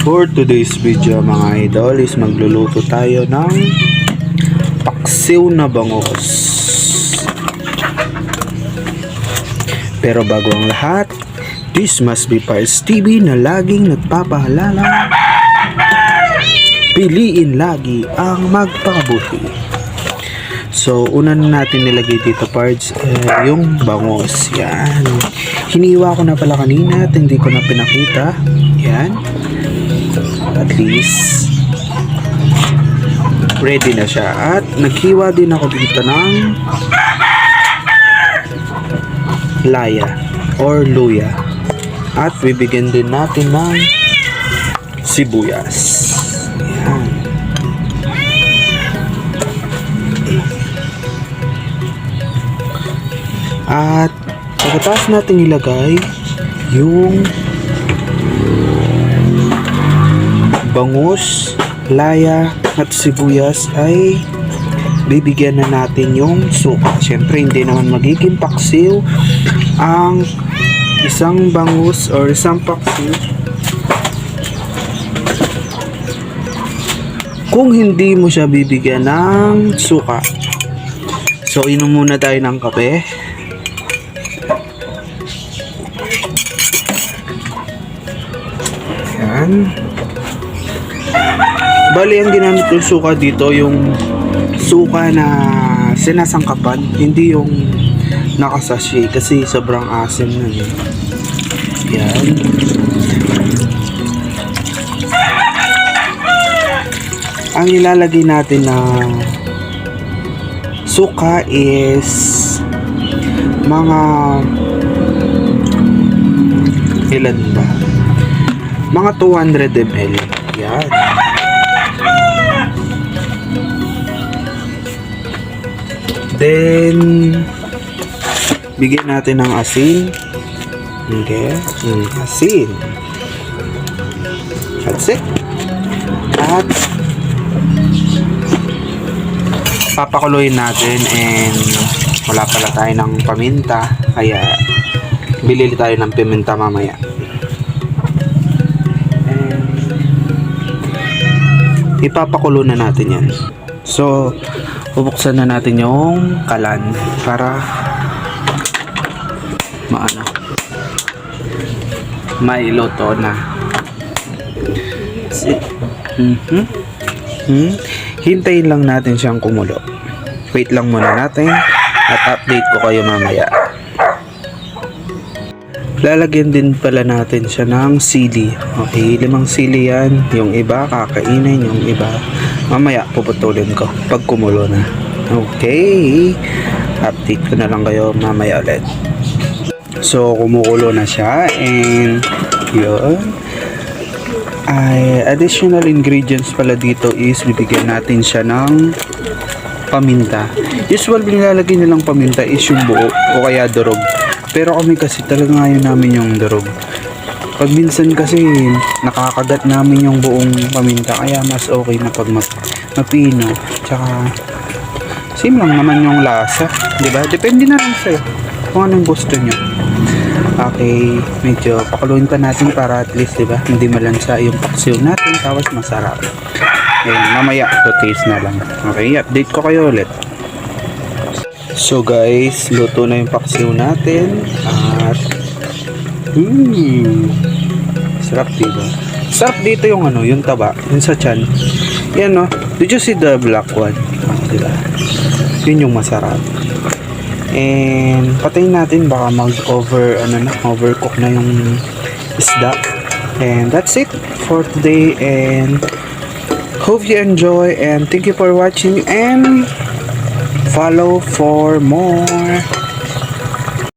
For today's video mga idol is magluluto tayo ng paksiw na bangus. Pero bago ang lahat, this must be Pars TV na laging nagpapaalala, piliin lagi ang magpakabuti. So, una na natin nilagay dito parts yung bangus. Yan. Hiniwa ko na pala kanina at hindi ko na pinakita. Yan. At least, ready na siya. At naghiwa din ako dito ng laya or luya. At bibigyan din natin ng sibuyas. Yan. At pagkatapos natin ilagay yung bangus, laya at sibuyas ay bibigyan na natin yung suka. Siyempre hindi naman magiging paksiw ang isang bangus or isang paksiw kung hindi mo siya bibigyan ng suka. So inom muna tayo ng kape. Yan. Bali, ang ginamit yung suka dito, yung suka na sinasangkapan, hindi yung nakasashay kasi sobrang asim na yun. Yan. Ang ilalagay natin na suka is mga ilan ba? Mga 200 ml. Yan. Then bigyan natin ng asin. Okay. Asin. That's it. At papakuluin natin and wala pala tayo ng paminta. Kaya bilili tayo ng paminta mamaya. Ipapakulo na natin yan. So, bubuksan na natin yung kalan para mailuto na. Hintayin lang natin siyang kumulo. Wait lang muna natin at update ko kayo mamaya. Lalagyan din pala natin siya ng sili. Okay, 5 sili yan. Yung iba kakainin, yung iba mamaya puputulin ko pag kumulo na. Okay, update ko na lang kayo mamaya ulit. So kumukulo na siya and yun ay additional ingredients pala dito is bibigyan natin siya ng paminta. Usually nilalagay nilang paminta is yung buo o kaya durog. Pero kami kasi talaga ngayon namin yung durog. Pag minsan kasi nakakagat namin yung buong paminta, kaya mas okay na pag mapino. Tsaka same lang naman yung lasa, di ba? Depende na lang sa'yo kung anong gusto nyo. Okay, medyo pakuluin pa natin para at least, di ba, hindi malansa yung paksiw natin, tapos masarap. Ayan, mamaya to taste na lang. Okay, update ko kayo ulit. So guys, luto na yung paksiw natin at sarap diba? Sarap dito yung yung taba, yung sa tiyan. Yan no, did you see the black one? Diba? Yun yung masarap. And patayin natin baka overcook na yung isda. And that's it for today and hope you enjoy and thank you for watching and follow for more.